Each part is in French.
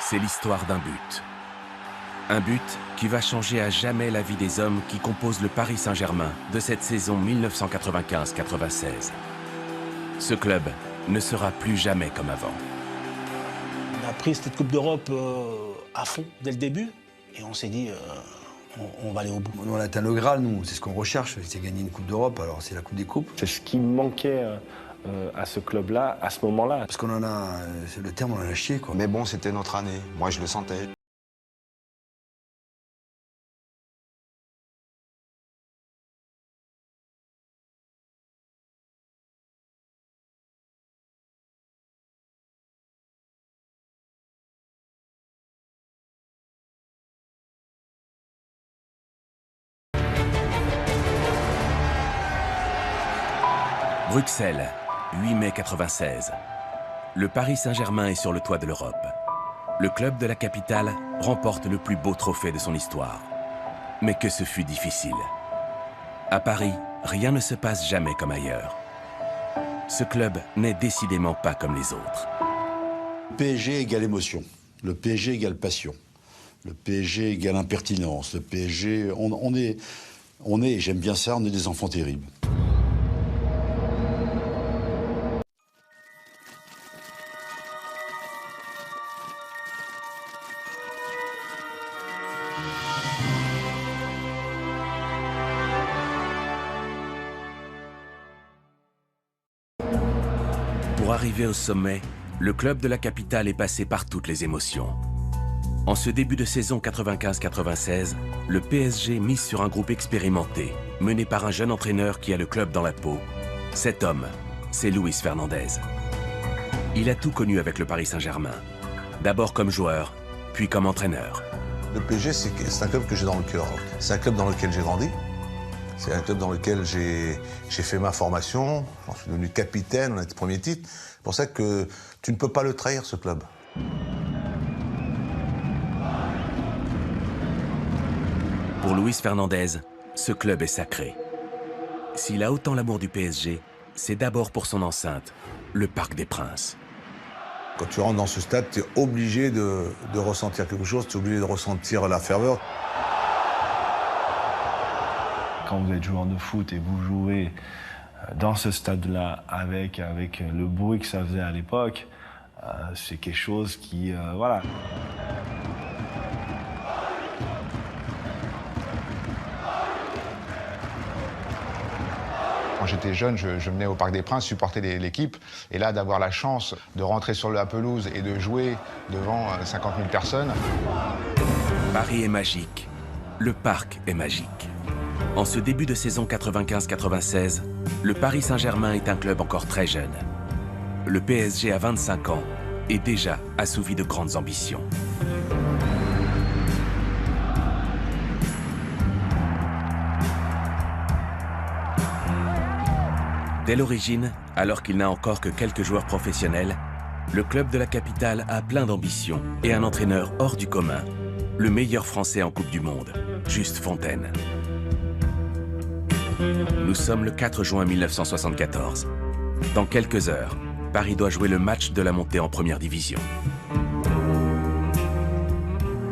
c'est l'histoire d'un but. Un but qui va changer à jamais la vie des hommes qui composent le Paris Saint-Germain de cette saison 1995-96. Ce club ne sera plus jamais comme avant. On a pris cette Coupe d'Europe à fond dès le début et on s'est dit on va aller au bout. On atteint le Graal, nous, c'est ce qu'on recherche, c'est gagner une Coupe d'Europe, alors c'est la Coupe des Coupes. C'est ce qui manquait à ce club-là, à ce moment-là. Parce qu'on en a, c'est le terme, on en a chié, quoi. Mais bon, c'était notre année, moi je le sentais. Bruxelles, 8 mai 96. Le Paris Saint-Germain est sur le toit de l'Europe. Le club de la capitale remporte le plus beau trophée de son histoire. Mais que ce fut difficile. À Paris, rien ne se passe jamais comme ailleurs. Ce club n'est décidément pas comme les autres. Le PSG égale émotion. Le PSG égale passion. Le PSG égale impertinence. Le PSG, on est, j'aime bien ça, on est des enfants terribles. Pour arriver au sommet, le club de la capitale est passé par toutes les émotions. En ce début de saison 95-96, le PSG mise sur un groupe expérimenté, mené par un jeune entraîneur qui a le club dans la peau. Cet homme, c'est Luis Fernandez. Il a tout connu avec le Paris Saint-Germain. D'abord comme joueur, puis comme entraîneur. Le PSG, c'est un club que j'ai dans le cœur. C'est un club dans lequel j'ai grandi. C'est un club dans lequel j'ai fait ma formation. Je suis devenu capitaine, on a été premier titre. C'est pour ça que tu ne peux pas le trahir, ce club. Pour Luis Fernandez, ce club est sacré. S'il a autant l'amour du PSG, c'est d'abord pour son enceinte, le Parc des Princes. Quand tu rentres dans ce stade, tu es obligé de ressentir quelque chose, tu es obligé de ressentir la ferveur. Quand vous êtes joueur de foot et vous jouez dans ce stade-là avec le bruit que ça faisait à l'époque, c'est quelque chose qui, voilà. Quand j'étais jeune, je venais au Parc des Princes supporter l'équipe. Et là, d'avoir la chance de rentrer sur la pelouse et de jouer devant 50 000 personnes. Paris est magique. Le parc est magique. En ce début de saison 95-96, le Paris Saint-Germain est un club encore très jeune. Le PSG a 25 ans et déjà assouvi de grandes ambitions. Dès l'origine, alors qu'il n'a encore que quelques joueurs professionnels, le club de la capitale a plein d'ambitions et un entraîneur hors du commun, le meilleur Français en Coupe du Monde, Just Fontaine. Nous sommes le 4 juin 1974. Dans quelques heures, Paris doit jouer le match de la montée en première division.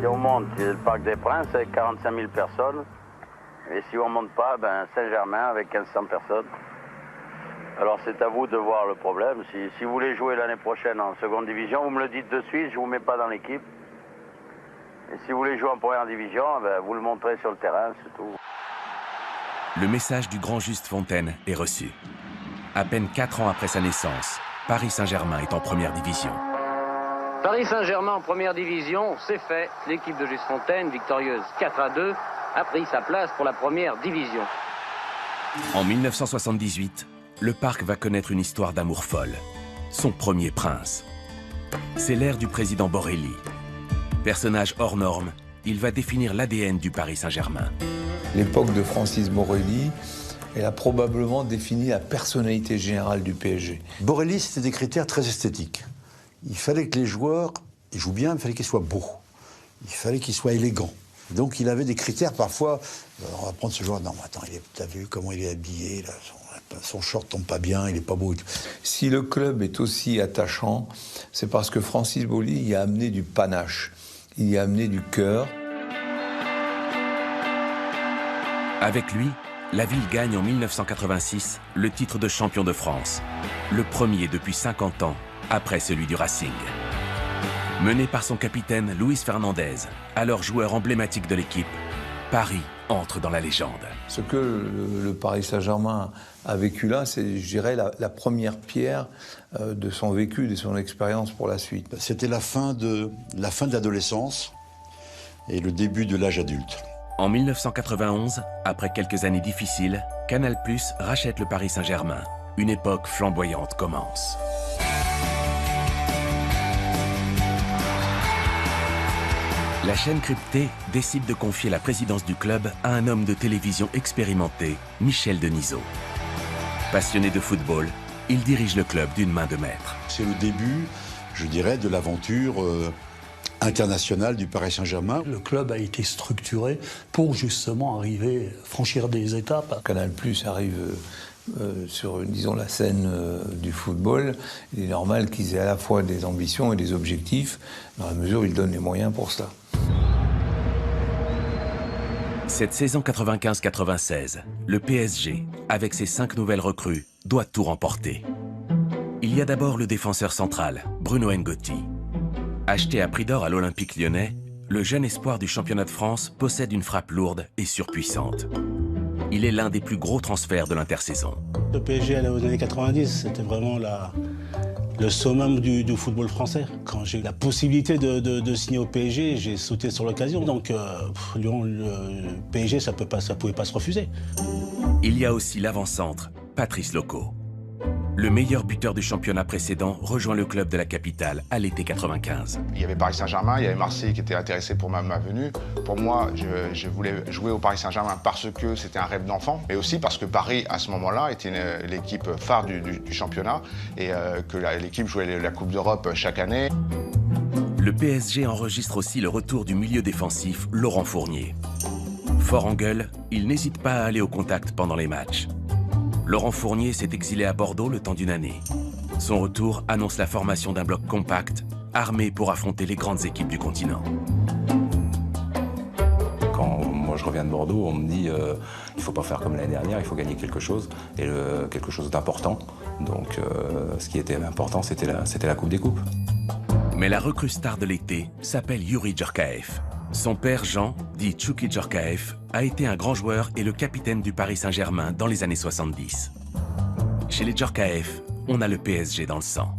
Si on monte, c'est le Parc des Princes avec 45 000 personnes. Et si on ne monte pas, Saint-Germain avec 1500 personnes. Alors c'est à vous de voir le problème. Si vous voulez jouer l'année prochaine en seconde division, vous me le dites de suite, je ne vous mets pas dans l'équipe. Et si vous voulez jouer en première division, vous le montrez sur le terrain, c'est tout. Le message du grand Just Fontaine est reçu. À peine 4 ans après sa naissance, Paris Saint-Germain est en première division. Paris Saint-Germain en première division, c'est fait. L'équipe de Just Fontaine, victorieuse 4-2, a pris sa place pour la première division. En 1978, le parc va connaître une histoire d'amour folle. Son premier prince. C'est l'ère du président Borelli. Personnage hors norme, il va définir l'ADN du Paris Saint-Germain. L'époque de Francis Borelli, elle a probablement défini la personnalité générale du PSG. Borelli, c'était des critères très esthétiques. Il fallait que les joueurs, ils jouent bien, il fallait qu'ils soient beaux. Il fallait qu'ils soient élégants. Donc il avait des critères parfois, on va prendre ce joueur, non attends, t'as vu comment il est habillé, là, son short tombe pas bien, il est pas beau. Si le club est aussi attachant, c'est parce que Francis Boli y a amené du panache, il y a amené du cœur. Avec lui, la ville gagne en 1986 le titre de champion de France, le premier depuis 50 ans, après celui du Racing. Mené par son capitaine Luis Fernandez, alors joueur emblématique de l'équipe, Paris entre dans la légende. Ce que le Paris Saint-Germain a vécu là, c'est, je dirais, la première pierre de son vécu, de son expérience pour la suite. C'était la fin de l'adolescence et le début de l'âge adulte. En 1991, après quelques années difficiles, Canal+ rachète le Paris Saint-Germain. Une époque flamboyante commence. La chaîne cryptée décide de confier la présidence du club à un homme de télévision expérimenté, Michel Denisot. Passionné de football, il dirige le club d'une main de maître. C'est le début, je dirais, de l'aventure internationale du Paris Saint-Germain. Le club a été structuré pour justement franchir des étapes. Canal+ arrive sur, disons, la scène du football. Il est normal qu'ils aient à la fois des ambitions et des objectifs, dans la mesure où ils donnent les moyens pour ça. Cette saison 95-96, le PSG, avec ses 5 nouvelles recrues, doit tout remporter. Il y a d'abord le défenseur central, Bruno Ngotti. Acheté à prix d'or à l'Olympique lyonnais, le jeune espoir du championnat de France possède une frappe lourde et surpuissante. Il est l'un des plus gros transferts de l'intersaison. Le PSG allait aux années 90, c'était vraiment le summum du football français. Quand j'ai eu la possibilité de signer au PSG, j'ai sauté sur l'occasion. Donc le PSG, ça pouvait pas se refuser. Il y a aussi l'avant-centre, Patrice Loco. Le meilleur buteur du championnat précédent rejoint le club de la capitale à l'été 95. Il y avait Paris Saint-Germain, il y avait Marseille qui était intéressé pour ma venue. Pour moi, je voulais jouer au Paris Saint-Germain parce que c'était un rêve d'enfant, mais aussi parce que Paris, à ce moment-là, était l'équipe phare du championnat et que l'équipe jouait la Coupe d'Europe chaque année. Le PSG enregistre aussi le retour du milieu défensif Laurent Fournier. Fort en gueule, il n'hésite pas à aller au contact pendant les matchs. Laurent Fournier s'est exilé à Bordeaux le temps d'une année. Son retour annonce la formation d'un bloc compact, armé pour affronter les grandes équipes du continent. Quand moi je reviens de Bordeaux, on me dit il ne faut pas faire comme l'année dernière, il faut gagner quelque chose, et quelque chose d'important. Donc ce qui était important, c'était la Coupe des Coupes. Mais la recrue star de l'été s'appelle Youri Djorkaeff. Son père Jean, dit Tchouki Djorkaeff, a été un grand joueur et le capitaine du Paris Saint-Germain dans les années 70. Chez les Djorkaeff, on a le PSG dans le sang.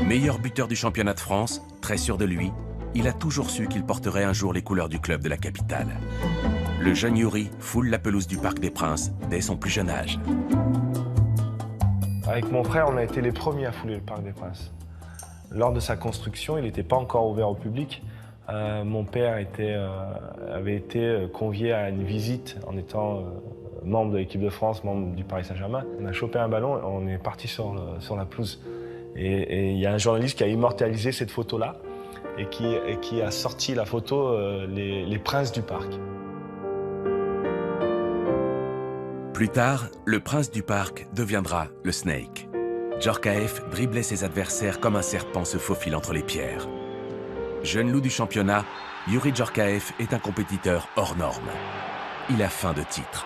Meilleur buteur du championnat de France, très sûr de lui, il a toujours su qu'il porterait un jour les couleurs du club de la capitale. Le jeune Youri foule la pelouse du Parc des Princes dès son plus jeune âge. Avec mon frère, on a été les premiers à fouler le Parc des Princes. Lors de sa construction, il n'était pas encore ouvert au public. Mon père avait été convié à une visite en étant membre de l'équipe de France, membre du Paris Saint-Germain. On a chopé un ballon et on est parti sur la pelouse. Et il y a un journaliste qui a immortalisé cette photo-là et qui a sorti la photo les princes du parc. Plus tard, le prince du parc deviendra le Snake. Djorkaeff driblait ses adversaires comme un serpent se faufile entre les pierres. Jeune loup du championnat, Youri Djorkaeff est un compétiteur hors norme. Il a faim de titre.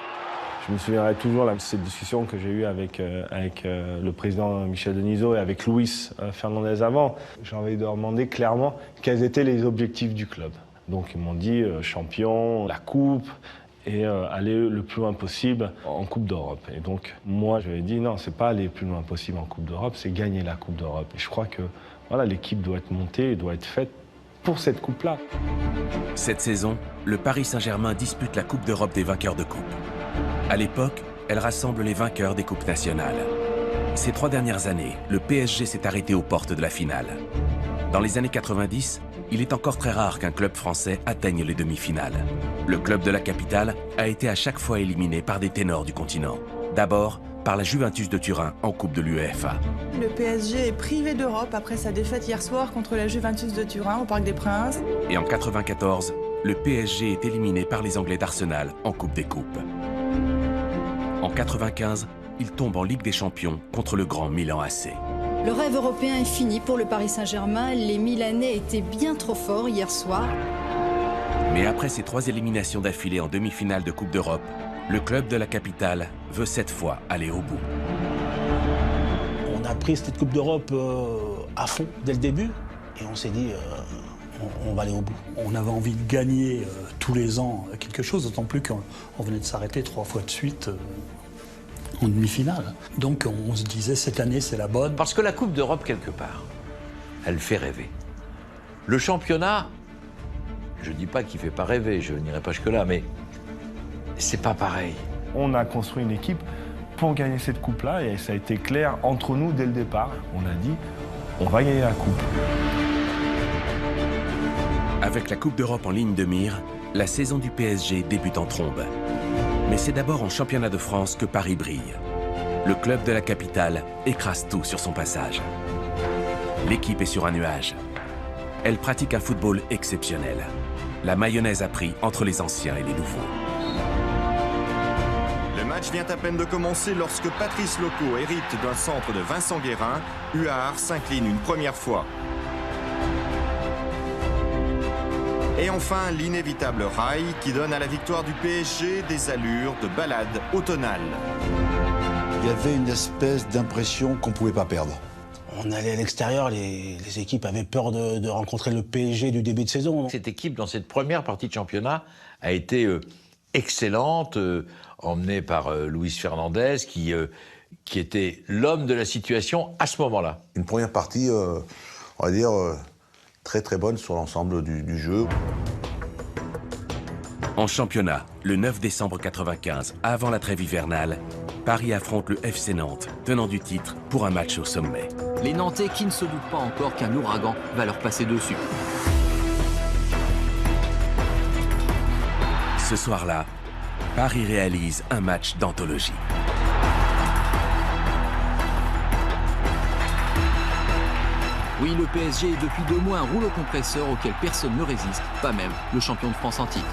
Je me souviendrai toujours de cette discussion que j'ai eue avec le président Michel Denisot et avec Luis Fernandez avant. J'ai envie de leur demander clairement quels étaient les objectifs du club. Donc ils m'ont dit champion, la coupe et aller le plus loin possible en Coupe d'Europe. Et donc moi je lui ai dit non, c'est pas aller le plus loin possible en Coupe d'Europe, c'est gagner la Coupe d'Europe. Et je crois que voilà, l'équipe doit être montée et doit être faite pour cette coupe-là. Cette saison, le Paris Saint-Germain dispute la Coupe d'Europe des vainqueurs de coupe. À l'époque, elle rassemble les vainqueurs des coupes nationales. Ces 3 dernières années, le PSG s'est arrêté aux portes de la finale. Dans les années 90, il est encore très rare qu'un club français atteigne les demi-finales. Le club de la capitale a été à chaque fois éliminé par des ténors du continent. D'abord, par la Juventus de Turin en Coupe de l'UEFA. Le PSG est privé d'Europe après sa défaite hier soir contre la Juventus de Turin au Parc des Princes. Et en 94, le PSG est éliminé par les Anglais d'Arsenal en Coupe des Coupes. En 95, il tombe en Ligue des Champions contre le grand Milan AC. Le rêve européen est fini pour le Paris Saint-Germain. Les Milanais étaient bien trop forts hier soir. Mais après ses 3 éliminations d'affilée en demi-finale de Coupe d'Europe, le club de la capitale veut cette fois aller au bout. On a pris cette Coupe d'Europe à fond dès le début et on s'est dit on va aller au bout. On avait envie de gagner tous les ans quelque chose, d'autant plus qu'on venait de s'arrêter 3 fois de suite en demi-finale. Donc on se disait cette année c'est la bonne. Parce que la Coupe d'Europe, quelque part, elle fait rêver. Le championnat, je ne dis pas qu'il ne fait pas rêver, je n'irai pas jusque-là, mais c'est pas pareil. On a construit une équipe pour gagner cette coupe-là et ça a été clair entre nous dès le départ. On a dit, on va gagner la coupe. Avec la Coupe d'Europe en ligne de mire, la saison du PSG débute en trombe. Mais c'est d'abord en championnat de France que Paris brille. Le club de la capitale écrase tout sur son passage. L'équipe est sur un nuage. Elle pratique un football exceptionnel. La mayonnaise a pris entre les anciens et les nouveaux. Le match vient à peine de commencer lorsque Patrice Loco hérite d'un centre de Vincent Guérin. Huard s'incline une première fois. Et enfin, l'inévitable rail qui donne à la victoire du PSG des allures de balade automnale. Il y avait une espèce d'impression qu'on ne pouvait pas perdre. On allait à l'extérieur, les équipes avaient peur de rencontrer le PSG du début de saison. Cette équipe, dans cette première partie de championnat, a été excellente, emmenée par Luis Fernandez, qui était l'homme de la situation à ce moment-là. Une première partie, on va dire, très très bonne sur l'ensemble du jeu. En championnat, le 9 décembre 95, avant la trêve hivernale, Paris affronte le FC Nantes, tenant du titre, pour un match au sommet. Les Nantais qui ne se doutent pas encore qu'un ouragan va leur passer dessus. Ce soir-là, Paris réalise un match d'anthologie. Oui, le PSG est depuis 2 mois un rouleau compresseur auquel personne ne résiste, pas même le champion de France en titre.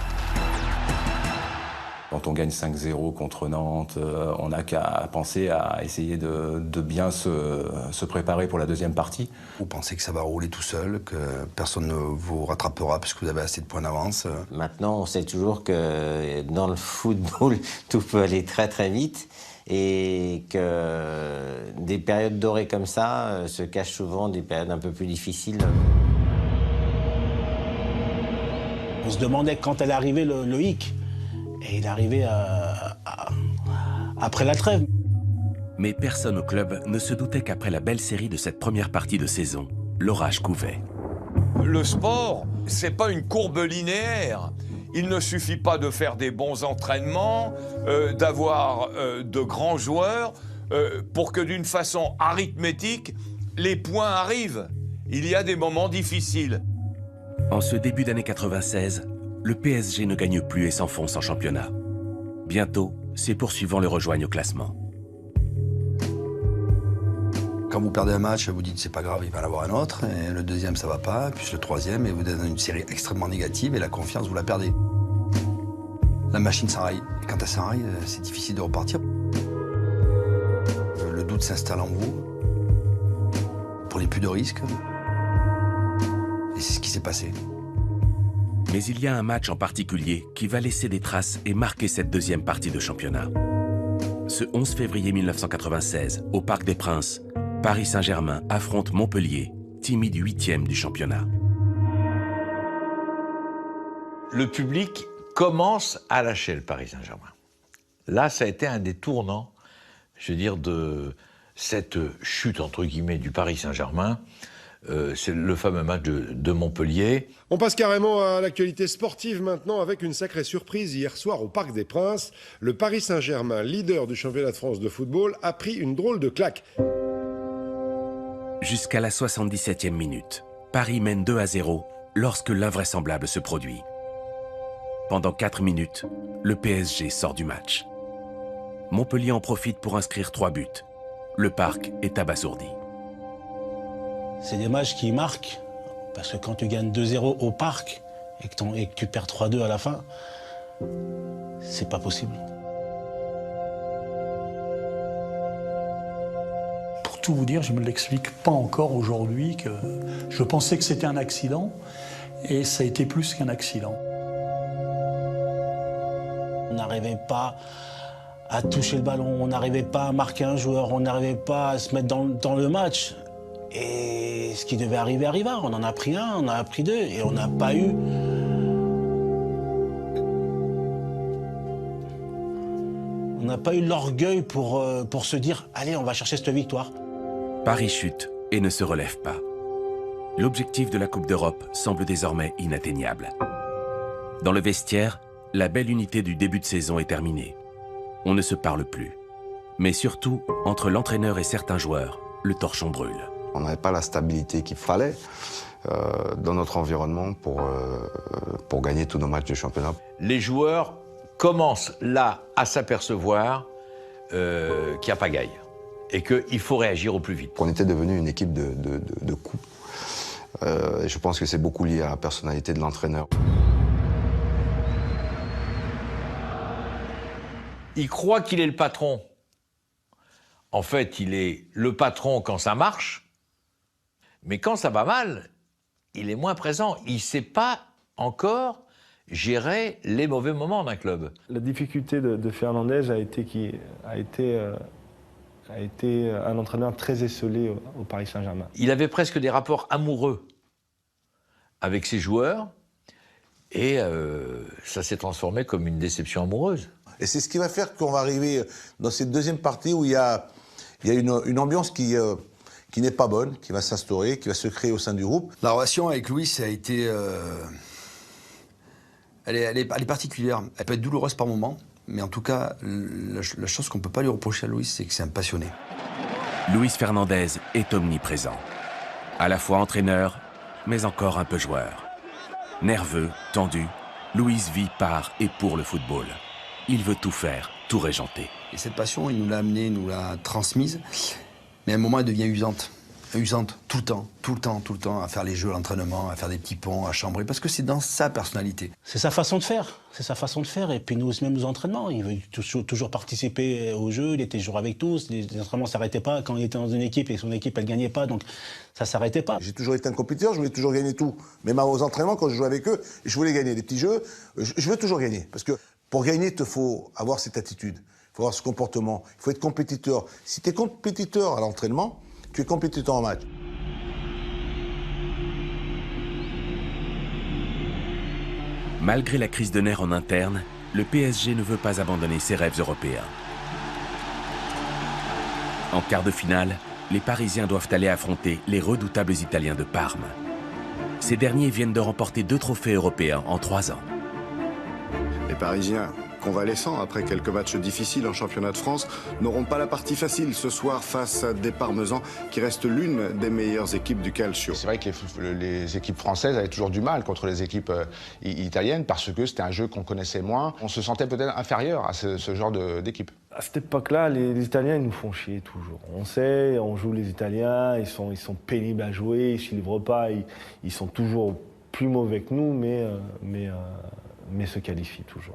Quand on gagne 5-0 contre Nantes, on n'a qu'à penser à essayer de bien se préparer pour la deuxième partie. Vous pensez que ça va rouler tout seul, que personne ne vous rattrapera puisque vous avez assez de points d'avance? Maintenant, on sait toujours que dans le football, tout peut aller très très vite et que des périodes dorées comme ça se cachent souvent des périodes un peu plus difficiles. On se demandait quand allait arriver le hic. Et il est arrivé après la trêve. Mais personne au club ne se doutait qu'après la belle série de cette première partie de saison, l'orage couvait. Le sport, c'est pas une courbe linéaire. Il ne suffit pas de faire des bons entraînements, d'avoir de grands joueurs, pour que d'une façon arithmétique, les points arrivent. Il y a des moments difficiles. En ce début d'année 96, le PSG ne gagne plus et s'enfonce en championnat. Bientôt, ses poursuivants le rejoignent au classement. Quand vous perdez un match, vous dites c'est pas grave, il va en avoir un autre. Et le deuxième, ça va pas. Puis le troisième, et vous êtes dans une série extrêmement négative et la confiance, vous la perdez. La machine s'enraille. Et quand elle s'enraille, c'est difficile de repartir. Le doute s'installe en vous. Vous prenez plus de risques. Et c'est ce qui s'est passé. Mais il y a un match en particulier qui va laisser des traces et marquer cette deuxième partie de championnat. Ce 11 février 1996, au Parc des Princes, Paris Saint-Germain affronte Montpellier, timide 8e du championnat. Le public commence à lâcher le Paris Saint-Germain. Là, ça a été un des tournants, je veux dire, de cette chute, entre guillemets, du Paris Saint-Germain. C'est le fameux match de Montpellier. On passe carrément à l'actualité sportive maintenant avec une sacrée surprise hier soir au Parc des Princes. Le Paris Saint-Germain, leader du championnat de France de football, a pris une drôle de claque. Jusqu'à la 77e minute, Paris mène 2-0 lorsque l'invraisemblable se produit. Pendant 4 minutes, le PSG sort du match. Montpellier en profite pour inscrire 3 buts. Le Parc est abasourdi. C'est des matchs qui marquent, parce que quand tu gagnes 2-0 au Parc et que tu perds 3-2 à la fin, c'est pas possible. tout vous dire, je ne me l'explique pas encore aujourd'hui. Que je pensais que c'était un accident, et ça a été plus qu'un accident. On n'arrivait pas à toucher le ballon, on n'arrivait pas à marquer un joueur, on n'arrivait pas à se mettre dans le match. Et ce qui devait arriver arriva. On en a pris un, on en a pris deux, et on n'a pas eu... On n'a pas eu l'orgueil pour se dire « Allez, on va chercher cette victoire ». Paris chute et ne se relève pas. L'objectif de la Coupe d'Europe semble désormais inatteignable. Dans le vestiaire, la belle unité du début de saison est terminée. On ne se parle plus. Mais surtout, entre l'entraîneur et certains joueurs, le torchon brûle. On n'avait pas la stabilité qu'il fallait dans notre environnement pour gagner tous nos matchs de championnat. Les joueurs commencent là à s'apercevoir qu'il y a pagaille et qu'il faut réagir au plus vite. On était devenu une équipe de coups. Je pense que c'est beaucoup lié à la personnalité de l'entraîneur. Il croit qu'il est le patron. En fait, il est le patron quand ça marche, mais quand ça va mal, il est moins présent. Il ne sait pas encore gérer les mauvais moments d'un club. La difficulté de Fernandez a été un entraîneur très esseulé au Paris Saint-Germain. Il avait presque des rapports amoureux avec ses joueurs et ça s'est transformé comme une déception amoureuse. Et c'est ce qui va faire qu'on va arriver dans cette deuxième partie où il y a une ambiance qui n'est pas bonne, qui va s'instaurer, qui va se créer au sein du groupe. La relation avec Louis a été... Elle est particulière. Elle peut être douloureuse par moments, mais en tout cas, la chose qu'on ne peut pas lui reprocher à Louis, c'est que c'est un passionné. Luis Fernandez est omniprésent. À la fois entraîneur, mais encore un peu joueur. Nerveux, tendu, Luis vit par et pour le football. Il veut tout faire, tout régenter. Et cette passion, il nous l'a amenée, il nous l'a transmise, mais à un moment, elle devient usante. Usante, tout le temps, à faire les jeux, l'entraînement, à faire des petits ponts, à chambrer, parce que c'est dans sa personnalité. C'est sa façon de faire, et puis nous, même nos entraînements, il veut toujours participer aux jeux, il était toujours avec tous, les entraînements ne s'arrêtaient pas quand il était dans une équipe et son équipe, elle ne gagnait pas, donc ça ne s'arrêtait pas. J'ai toujours été un compétiteur, je voulais toujours gagner tout. Même aux entraînements, quand je jouais avec eux, je voulais gagner des petits jeux, je veux toujours gagner, parce que pour gagner, il te faut avoir cette attitude, il faut avoir ce comportement, il faut être compétiteur. Si tu es compétiteur à l'entraînement, tu es compétiteur en match. Malgré la crise de nerfs en interne, le PSG ne veut pas abandonner ses rêves européens. En quart de finale, les Parisiens doivent aller affronter les redoutables Italiens de Parme. Ces derniers viennent de remporter 2 trophées européens en 3 ans. Les Parisiens, convalescents après quelques matchs difficiles en championnat de France, n'auront pas la partie facile ce soir face à des Parmesans qui restent l'une des meilleures équipes du Calcio. C'est vrai que les équipes françaises avaient toujours du mal contre les équipes italiennes parce que c'était un jeu qu'on connaissait moins. On se sentait peut-être inférieur à ce genre d'équipe. À cette époque-là, les Italiens ils nous font chier toujours. On sait, on joue les Italiens, ils sont pénibles à jouer, ils ne se livrent pas, ils sont toujours plus mauvais que nous, mais se qualifient toujours.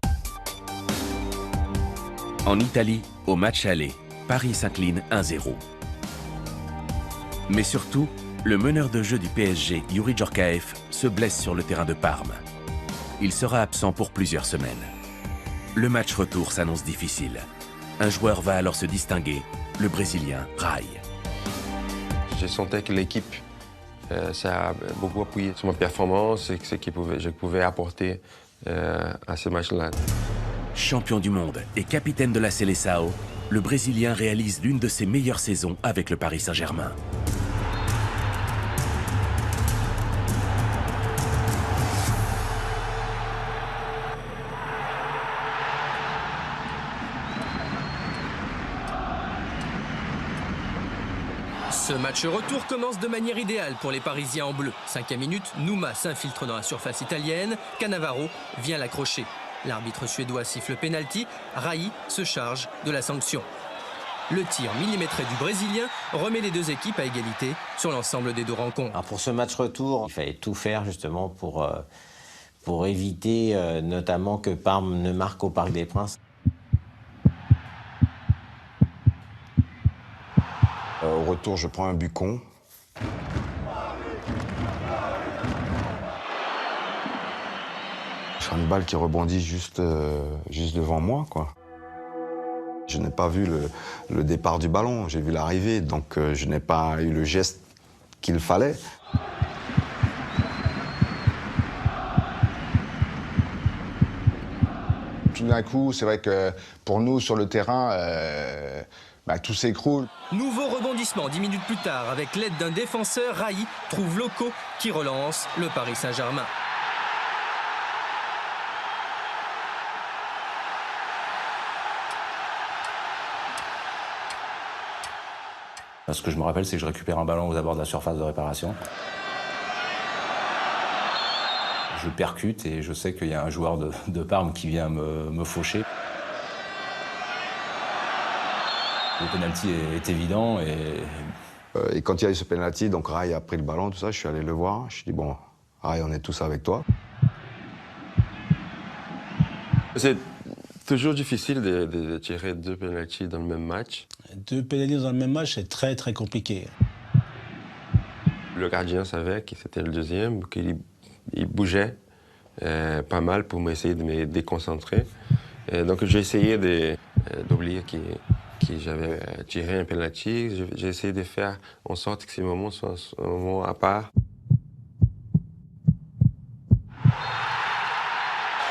En Italie, au match aller, Paris s'incline 1-0. Mais surtout, le meneur de jeu du PSG, Youri Djorkaeff, se blesse sur le terrain de Parme. Il sera absent pour plusieurs semaines. Le match retour s'annonce difficile. Un joueur va alors se distinguer, le Brésilien Rai. Je sentais que l'équipe, ça a beaucoup appuyé sur ma performance et ce que je pouvais apporter à ce match-là. Champion du monde et capitaine de la Seleção, le Brésilien réalise l'une de ses meilleures saisons avec le Paris Saint-Germain. Ce match retour commence de manière idéale pour les Parisiens en bleu. 5e minute, Nouma s'infiltre dans la surface italienne, Cannavaro vient l'accrocher. L'arbitre suédois siffle penalty, Rai se charge de la sanction. Le tir millimétré du Brésilien remet les deux équipes à égalité sur l'ensemble des 2 rencontres. Alors pour ce match retour, il fallait tout faire justement pour éviter notamment que Parme ne marque au Parc des Princes. Au retour, je prends un but con. Je fais une balle qui rebondit juste devant moi, quoi. Je n'ai pas vu le départ du ballon, j'ai vu l'arrivée, donc je n'ai pas eu le geste qu'il fallait. Tout d'un coup, c'est vrai que pour nous, sur le terrain, tout s'écroule. Nouveau rebondissement 10 minutes plus tard, avec l'aide d'un défenseur, Raï trouve Loco qui relance le Paris Saint-Germain. Ce que je me rappelle, c'est que je récupère un ballon aux abords de la surface de réparation. Je percute et je sais qu'il y a un joueur de Parme qui vient me faucher. Le penalty est évident et quand il y a eu ce penalty, donc Raï a pris le ballon, tout ça, je suis allé le voir. Je lui ai dit, bon, Raï, on est tous avec toi. C'est toujours difficile de tirer 2 penaltys dans le même match. 2 pénalités dans le même match, c'est très très compliqué. Le gardien savait que c'était le deuxième, qu'il bougeait pas mal pour m'essayer de me déconcentrer. Donc j'ai essayé d'oublier que j'avais tiré un penalty. J'ai essayé de faire en sorte que ces moments soient un moment à part.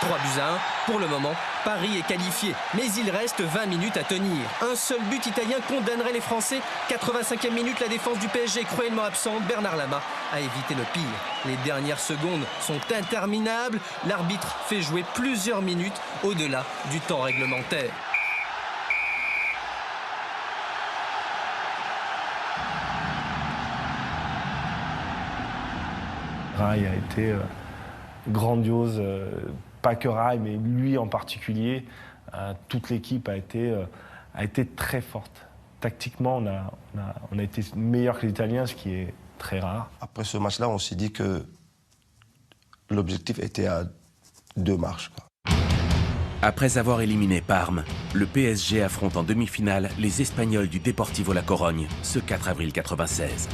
3-1. Pour le moment, Paris est qualifié, mais il reste 20 minutes à tenir. Un seul but italien condamnerait les Français. 85e minute, la défense du PSG cruellement absente. Bernard Lama a évité le pire. Les dernières secondes sont interminables. L'arbitre fait jouer plusieurs minutes au-delà du temps réglementaire. Raï a été grandiose. Pas que Raï, mais lui en particulier, toute l'équipe a été très forte. Tactiquement, on a été meilleur que les Italiens, ce qui est très rare. Après ce match-là, on s'est dit que l'objectif était à 2 marches, quoi. Après avoir éliminé Parme, le PSG affronte en demi-finale les Espagnols du Deportivo La Corogne ce 4 avril 1996.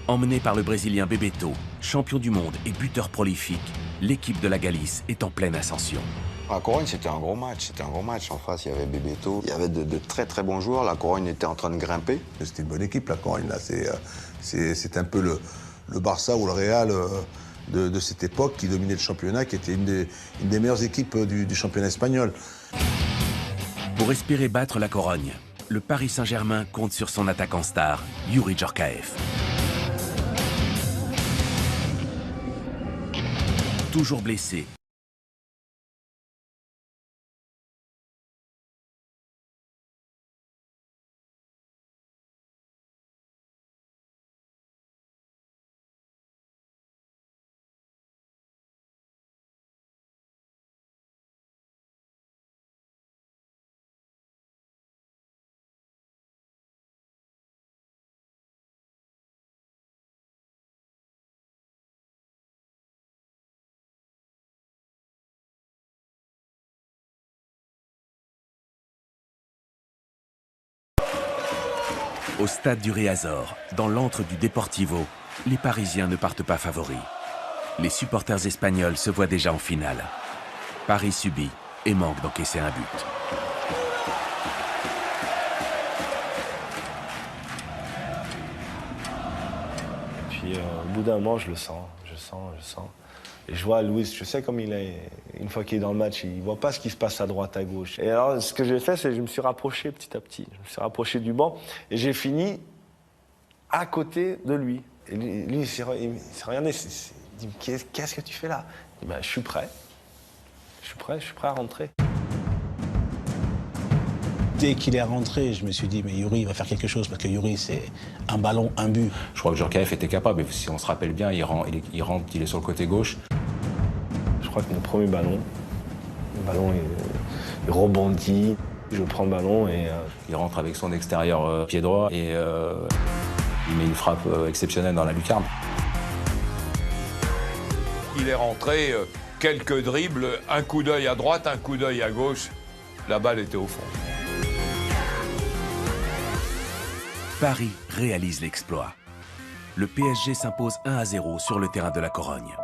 Emmené par le Brésilien Bebeto, champion du monde et buteur prolifique, l'équipe de la Galice est en pleine ascension. La Corogne, c'était un gros match. C'était un gros match. En face, il y avait Bebeto. Il y avait de très très bons joueurs. La Corogne était en train de grimper. C'était une bonne équipe, la Corogne. C'est un peu le Barça ou le Real de cette époque qui dominait le championnat, qui était une des meilleures équipes du championnat espagnol. Pour espérer battre la Corogne, le Paris Saint-Germain compte sur son attaquant star, Youri Djorkaeff. Toujours blessé, au stade du Riazor, dans l'antre du Deportivo, les Parisiens ne partent pas favoris. Les supporters espagnols se voient déjà en finale. Paris subit et manque d'encaisser un but. Puis au bout d'un moment, je le sens. Et je vois Luis, je sais comme il est, une fois qu'il est dans le match, il ne voit pas ce qui se passe à droite, à gauche. Et alors, ce que j'ai fait, c'est que je me suis rapproché petit à petit. Je me suis rapproché du banc et j'ai fini à côté de lui. Et lui il s'est regardé, il dit, qu'est-ce que tu fais là? Il dit, je suis prêt. Je suis prêt à rentrer. Dès qu'il est rentré, je me suis dit, mais Youri, il va faire quelque chose, parce que Youri, c'est un ballon, un but. Je crois que Djorkaeff était capable, et si on se rappelle bien, il rentre, il est sur le côté gauche. Je crois que mon premier ballon, le ballon il rebondit, je prends le ballon et... Il rentre avec son extérieur pied droit et il met une frappe exceptionnelle dans la lucarne. Il est rentré, quelques dribbles, un coup d'œil à droite, un coup d'œil à gauche, la balle était au fond. Paris réalise l'exploit. Le PSG s'impose 1-0 sur le terrain de la Corogne.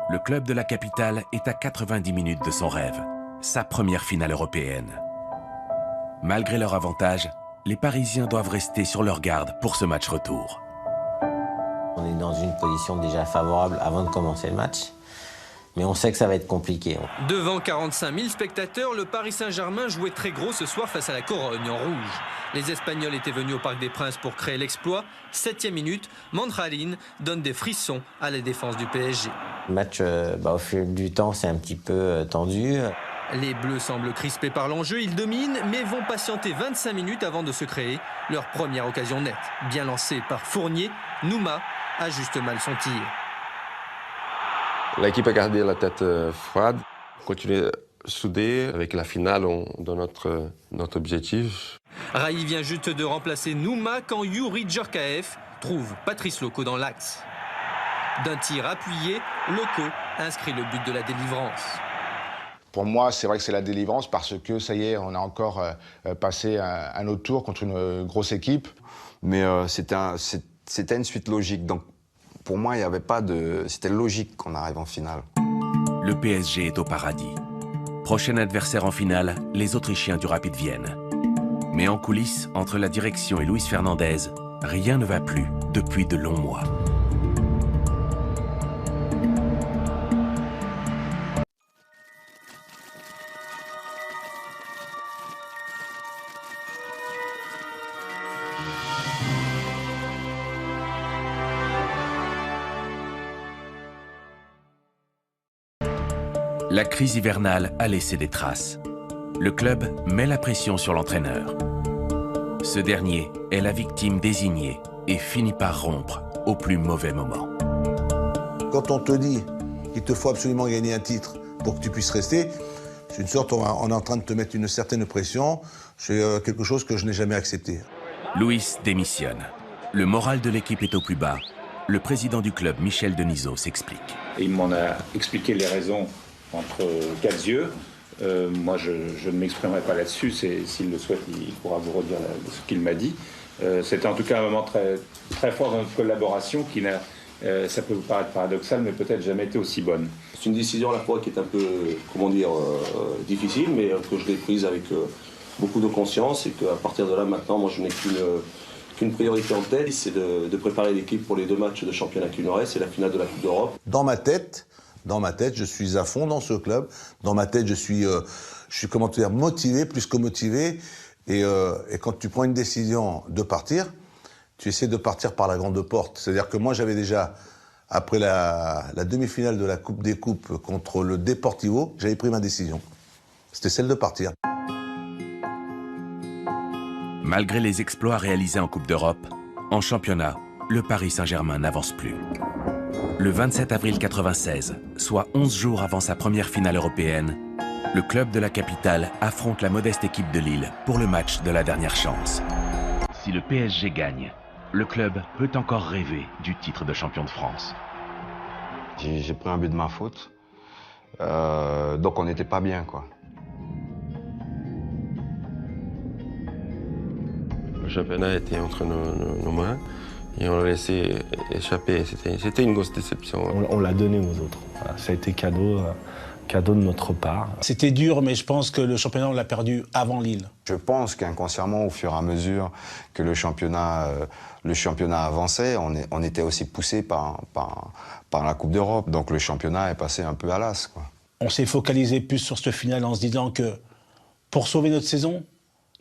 Le club de la capitale est à 90 minutes de son rêve, sa première finale européenne. Malgré leur avantage, les Parisiens doivent rester sur leur garde pour ce match retour. On est dans une position déjà favorable avant de commencer le match, mais on sait que ça va être compliqué. Devant 45 000 spectateurs, le Paris Saint-Germain jouait très gros ce soir face à la Corogne en rouge. Les Espagnols étaient venus au Parc des Princes pour créer l'exploit. 7e minute, Mondralin donne des frissons à la défense du PSG. Le match, au fil du temps, c'est un petit peu tendu. Les Bleus semblent crispés par l'enjeu, ils dominent, mais vont patienter 25 minutes avant de se créer leur première occasion nette. Bien lancée par Fournier, Nouma ajuste mal son tir. L'équipe a gardé la tête froide, continué soudé avec la finale dans notre objectif. Raï vient juste de remplacer Nouma quand Youri Djorkaeff trouve Patrice Loco dans l'axe. D'un tir appuyé, Loco inscrit le but de la délivrance. Pour moi, c'est vrai que c'est la délivrance parce que ça y est, on a encore passé un autre tour contre une grosse équipe. Mais c'était une suite logique. Donc pour moi, il n'y avait pas de... C'était logique qu'on arrive en finale. Le PSG est au paradis. Prochain adversaire en finale, les Autrichiens du Rapid Vienne. Mais en coulisses, entre la direction et Luis Fernandez, rien ne va plus depuis de longs mois. La crise hivernale a laissé des traces. Le club met la pression sur l'entraîneur. Ce dernier est la victime désignée et finit par rompre au plus mauvais moment. Quand on te dit qu'il te faut absolument gagner un titre pour que tu puisses rester, c'est une sorte, on est en train de te mettre une certaine pression. C'est quelque chose que je n'ai jamais accepté. Luis démissionne. Le moral de l'équipe est au plus bas. Le président du club, Michel Denisot, s'explique. Il m'en a expliqué les raisons entre quatre yeux. Moi, je ne m'exprimerai pas là-dessus. S'il le souhaite, il pourra vous redire ce qu'il m'a dit. C'était en tout cas un moment très, très fort dans notre collaboration qui n'a, ça peut vous paraître paradoxal, mais peut-être jamais été aussi bonne. C'est une décision à la fois qui est un peu, comment dire, difficile, mais que je l'ai prise avec beaucoup de conscience et qu'à partir de là, maintenant, moi, je n'ai qu'une priorité en tête, c'est de préparer l'équipe pour les 2 matchs de championnat qui nous restent et la finale de la Coupe d'Europe. Dans ma tête, je suis à fond dans ce club. Dans ma tête, je suis comment dire, motivé, plus que motivé. Et quand tu prends une décision de partir, tu essaies de partir par la grande porte. C'est-à-dire que moi, j'avais déjà, après la demi-finale de la Coupe des Coupes contre le Deportivo, j'avais pris ma décision. C'était celle de partir. Malgré les exploits réalisés en Coupe d'Europe, en championnat, le Paris Saint-Germain n'avance plus. Le 27 avril 1996, soit 11 jours avant sa première finale européenne, le club de la capitale affronte la modeste équipe de Lille pour le match de la dernière chance. Si le PSG gagne, le club peut encore rêver du titre de champion de France. J'ai pris un but de ma faute, donc on n'était pas bien, quoi. Le championnat était entre nos mains et on l'a laissé échapper. C'était une grosse déception. On l'a donné aux autres. Voilà, ça a été cadeau de notre part. C'était dur, mais je pense que le championnat, on l'a perdu avant Lille. Je pense qu'inconsciemment, au fur et à mesure que le championnat avançait, on était aussi poussé par la Coupe d'Europe. Donc le championnat est passé un peu à l'as, quoi. On s'est focalisé plus sur cette finale en se disant que pour sauver notre saison,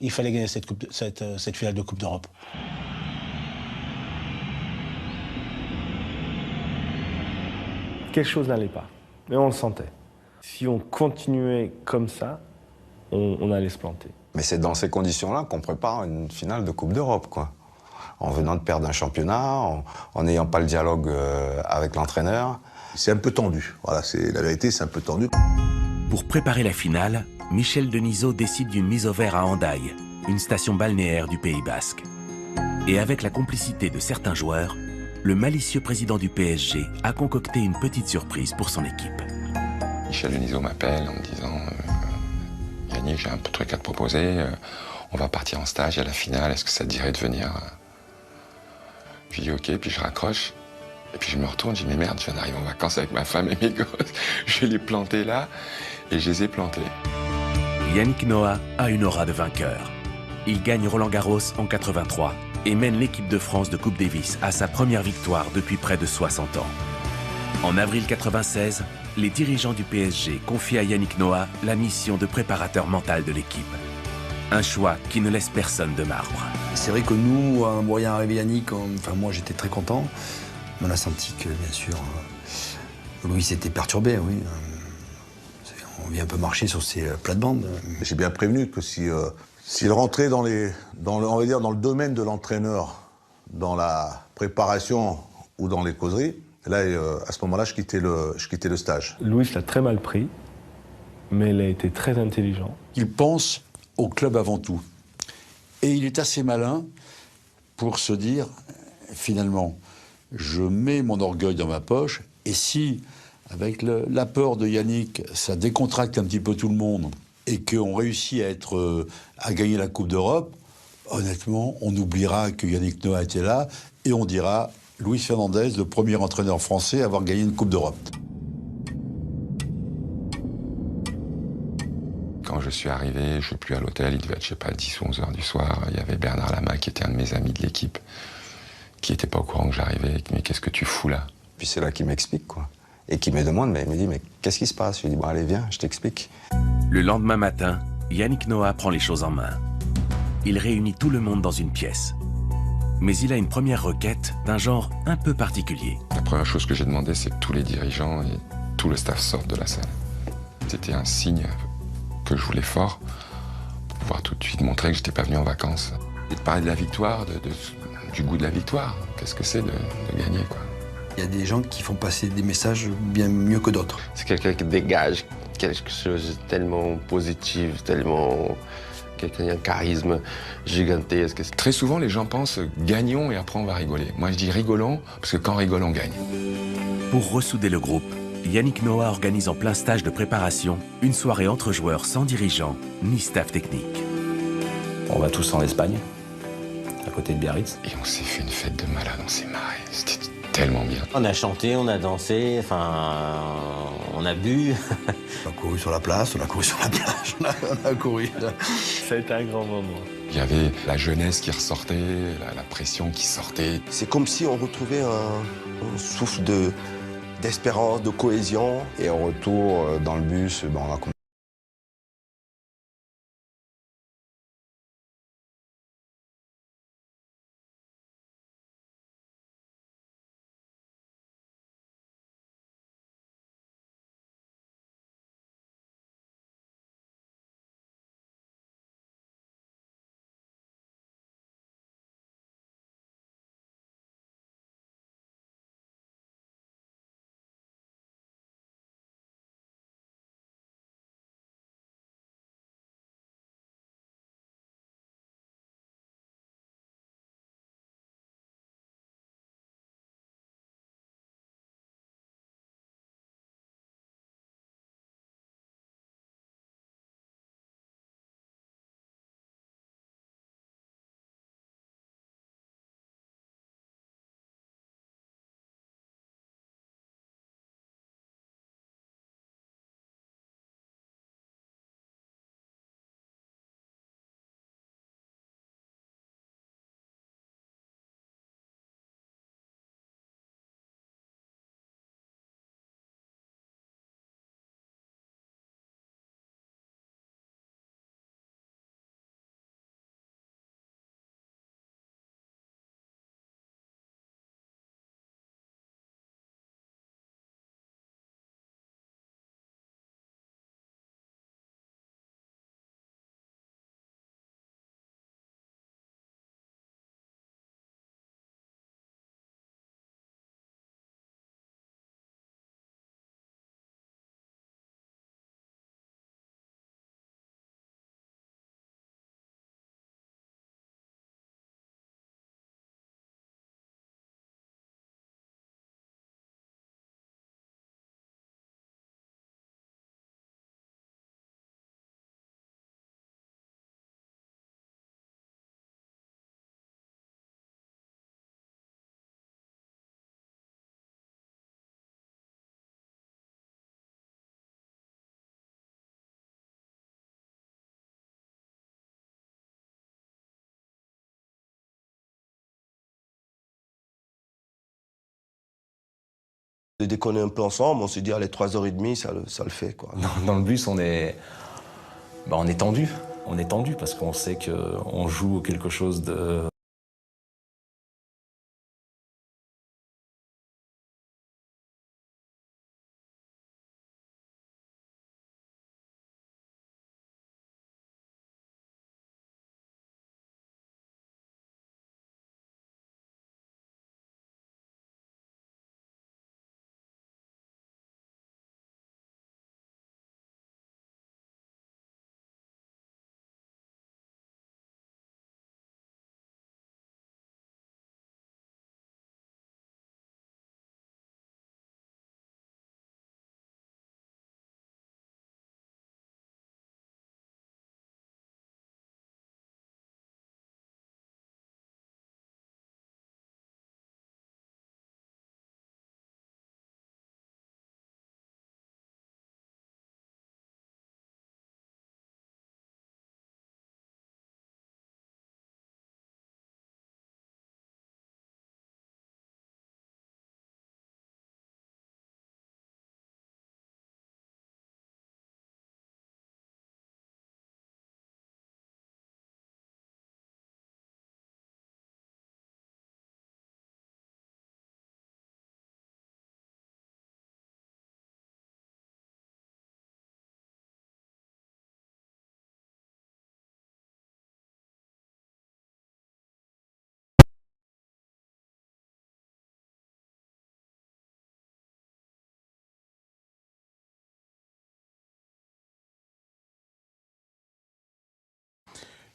il fallait gagner cette finale de Coupe d'Europe. Quelque chose n'allait pas, mais on le sentait. Si on continuait comme ça, on allait se planter. Mais c'est dans ces conditions-là qu'on prépare une finale de Coupe d'Europe, quoi. En venant de perdre un championnat, en n'ayant pas le dialogue avec l'entraîneur. C'est un peu tendu, voilà, la vérité, c'est un peu tendu. Pour préparer la finale, Michel Denisot décide d'une mise au vert à Hendaye, une station balnéaire du Pays Basque. Et avec la complicité de certains joueurs, le malicieux président du PSG a concocté une petite surprise pour son équipe. Michel Denisot m'appelle en me disant « Yannick, j'ai un truc à te proposer. on va partir en stage à la finale, est-ce que ça te dirait de venir? Puis je dis ok, puis je raccroche. Et puis je me retourne, je dis mais merde, je viens d'arriver en vacances avec ma femme et mes gosses. Je vais les planter là, et je les ai plantés. Yannick Noah a une aura de vainqueur. Il gagne Roland-Garros en 83 et mène l'équipe de France de Coupe Davis à sa première victoire depuis près de 60 ans. En avril 96, les dirigeants du PSG confient à Yannick Noah la mission de préparateur mental de l'équipe. Un choix qui ne laisse personne de marbre. C'est vrai que nous, en voyant arriver Yannick, enfin moi j'étais très content. On a senti que, bien sûr, Louis s'était perturbé, oui. On vient un peu marcher sur ses plates-bandes. J'ai bien prévenu que s'il rentrait on va dire, dans le domaine de l'entraîneur, dans la préparation ou dans les causeries, là, à ce moment-là, je quittais le stage. Louis l'a très mal pris, mais il a été très intelligent. Il pense au club avant tout. Et il est assez malin pour se dire, finalement, je mets mon orgueil dans ma poche, et si, avec l'apport de Yannick, ça décontracte un petit peu tout le monde, et qu'on réussit à gagner la Coupe d'Europe, honnêtement, on oubliera que Yannick Noah était là, et on dira Luis Fernandez, le premier entraîneur français à avoir gagné une Coupe d'Europe. Quand je suis arrivé, je ne suis plus à l'hôtel, il devait être, je sais pas, 10 ou 11 heures du soir. Il y avait Bernard Lama, qui était un de mes amis de l'équipe, qui n'était pas au courant que j'arrivais. Mais qu'est-ce que tu fous là? Puis c'est là qu'il m'explique, quoi. Et qui me demande, mais il me dit, mais qu'est-ce qui se passe? Je lui dis, bon, allez, viens, je t'explique. Le lendemain matin, Yannick Noah prend les choses en main. Il réunit tout le monde dans une pièce. Mais il a une première requête d'un genre un peu particulier. La première chose que j'ai demandé, c'est que tous les dirigeants et tout le staff sortent de la salle. C'était un signe que je voulais fort, pour pouvoir tout de suite montrer que j'étais pas venu en vacances. Et de parler de la victoire, du goût de la victoire. Qu'est-ce que c'est de gagner, quoi. Il y a des gens qui font passer des messages bien mieux que d'autres. C'est quelqu'un qui dégage quelque chose de tellement positif, tellement... quelqu'un qui a un charisme gigantesque. Très souvent, les gens pensent gagnons et après on va rigoler. Moi, je dis rigolons, parce que quand on rigole, on gagne. Pour ressouder le groupe, Yannick Noah organise en plein stage de préparation une soirée entre joueurs sans dirigeant ni staff technique. On va tous en Espagne, à côté de Biarritz. Et on s'est fait une fête de malade, on s'est marré. C'était tellement bien. On a chanté, on a dansé, enfin, on a bu. On a couru sur la place, on a couru sur la plage, on a couru. Ça a été un grand moment. Il y avait la jeunesse qui ressortait, la pression qui sortait. C'est comme si on retrouvait un souffle d'espérance, de cohésion. Et au retour, dans le bus, on a De déconner un peu ensemble, on s'est dit, allez, 3h30, ça le fait, quoi. Dans le bus, on est tendu. On est tendu parce qu'on sait qu'on joue quelque chose de...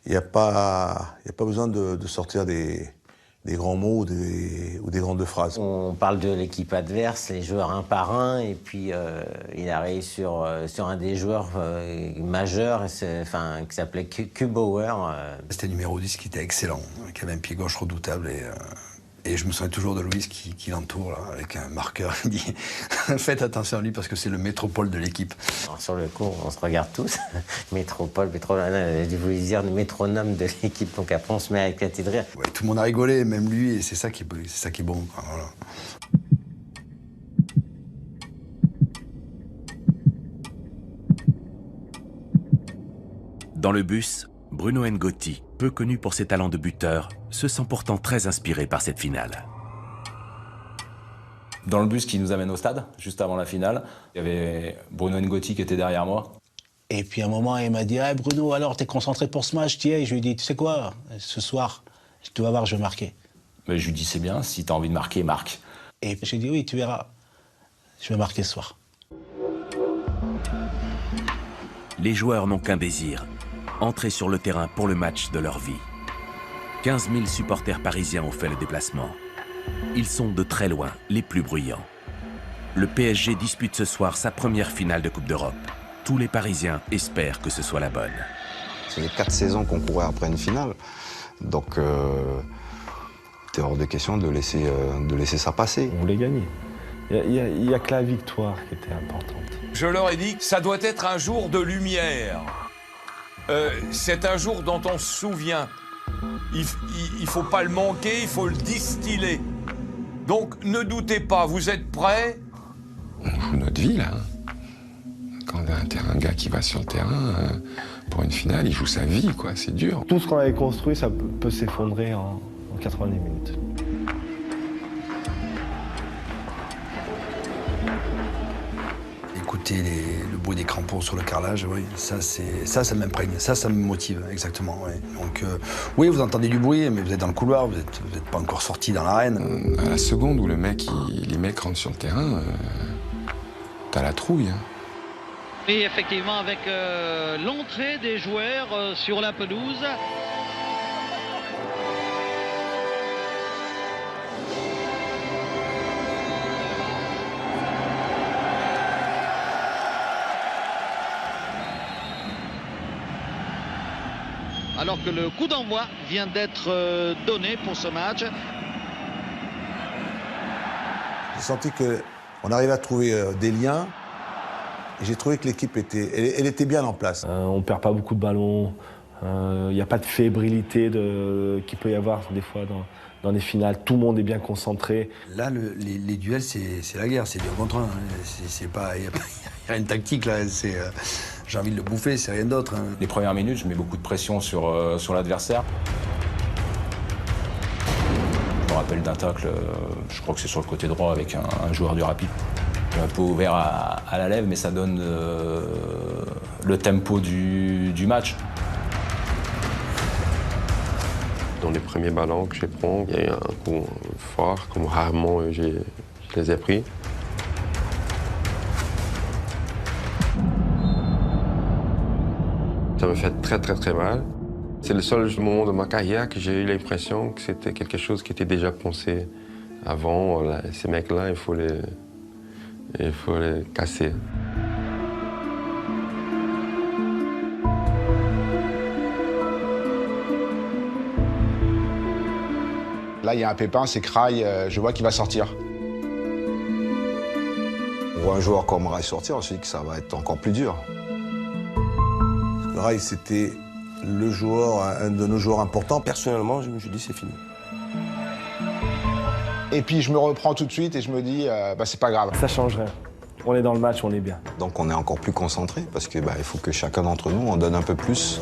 Il n'y a pas besoin de sortir des grands mots ou des grandes phrases. On parle de l'équipe adverse, les joueurs un par un, et puis il arrive sur un des joueurs majeurs, qui s'appelait Kubauer. C'était le numéro 10 qui était excellent, qui avait un pied gauche redoutable. Et je me souviens toujours de Louis qui l'entoure là, avec un marqueur. Il dit faites attention à lui parce que c'est le métropole de l'équipe. Sur le coup, on se regarde tous. Métropole, je voulais dire le métronome de l'équipe. Donc après, on se met à éclater de rire. Ouais, tout le monde a rigolé, même lui, et c'est ça qui est bon. Voilà. Dans le bus, Bruno N'Goti, peu connu pour ses talents de buteur, se sent pourtant très inspiré par cette finale. Dans le bus qui nous amène au stade, juste avant la finale, il y avait Bruno N'Goti qui était derrière moi. Et puis à un moment, il m'a dit hey, Bruno, alors t'es concentré pour ce match, t'y es. Et je lui ai dit tu sais quoi, ce soir, tu vas voir, je vais marquer. Mais je lui dis c'est bien, si t'as envie de marquer, marque. Et j'ai dit oui, tu verras, je vais marquer ce soir. Les joueurs n'ont qu'un désir, entrer sur le terrain pour le match de leur vie. 15 000 supporters parisiens ont fait le déplacement. Ils sont de très loin les plus bruyants. Le PSG dispute ce soir sa première finale de Coupe d'Europe. Tous les Parisiens espèrent que ce soit la bonne. C'est les 4 saisons qu'on courait après une finale. Donc, t'es hors de question de laisser ça passer. On voulait gagner. Il n'y a que la victoire qui était importante. Je leur ai dit que ça doit être un jour de lumière. C'est un jour dont on se souvient. Il ne faut pas le manquer, il faut le distiller. Donc ne doutez pas, vous êtes prêts? On joue notre vie là. Quand un gars qui va sur le terrain pour une finale, il joue sa vie, quoi. C'est dur. Tout ce qu'on avait construit, ça peut s'effondrer en 90 minutes. Écouter le bruit des crampons sur le carrelage, oui, ça m'imprègne, ça me motive, exactement. Oui. Donc, oui, vous entendez du bruit, mais vous êtes dans le couloir, vous n'êtes pas encore sorti dans l'arène. À la seconde où les mecs rentrent sur le terrain, t'as la trouille. Hein. Et effectivement, avec l'entrée des joueurs sur la pelouse. Alors que le coup d'envoi vient d'être donné pour ce match. J'ai senti qu'on arrivait à trouver des liens. Et j'ai trouvé que l'équipe était bien en place. On perd pas beaucoup de ballons. Il n'y a pas de fébrilité qu'il peut y avoir des fois dans les finales. Tout le monde est bien concentré. Là, les duels, c'est la guerre, c'est 2 contre 1. Il n'y a rien de tactique là. J'ai envie de le bouffer, c'est rien d'autre. Hein. Les premières minutes, je mets beaucoup de pression sur l'adversaire. Je me rappelle d'un tacle, je crois que c'est sur le côté droit avec un joueur du Rapide. Un peu ouvert à la lèvre, mais ça donne le tempo du match. Dans les premiers ballons que je prends, il y a eu un coup fort, comme rarement je les ai pris. Ça me fait très mal. C'est le seul moment de ma carrière que j'ai eu l'impression que c'était quelque chose qui était déjà pensé avant. Là, ces mecs-là, il faut les casser. Là, il y a un pépin, c'est Kraï, je vois qu'il va sortir. On voit un joueur comme Raï sortir, on se dit que ça va être encore plus dur. Raï, c'était le joueur, un de nos joueurs importants. Personnellement, je me dis c'est fini. Et puis je me reprends tout de suite et je me dis, c'est pas grave. Ça change rien. On est dans le match, on est bien. Donc on est encore plus concentré parce que il faut que chacun d'entre nous en donne un peu plus.